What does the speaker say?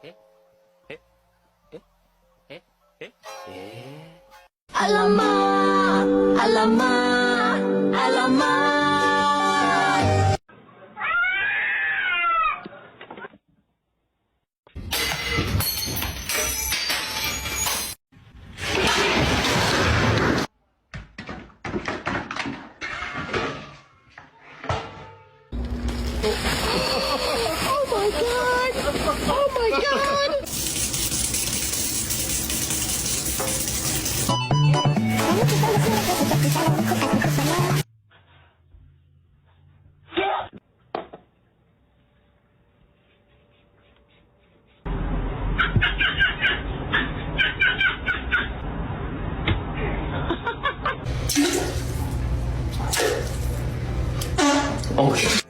Eh? Eh? Eh? Eh? Eh? Eh? Alamak, alamak, alamak. Oh my God! Oh my God! Oh shit.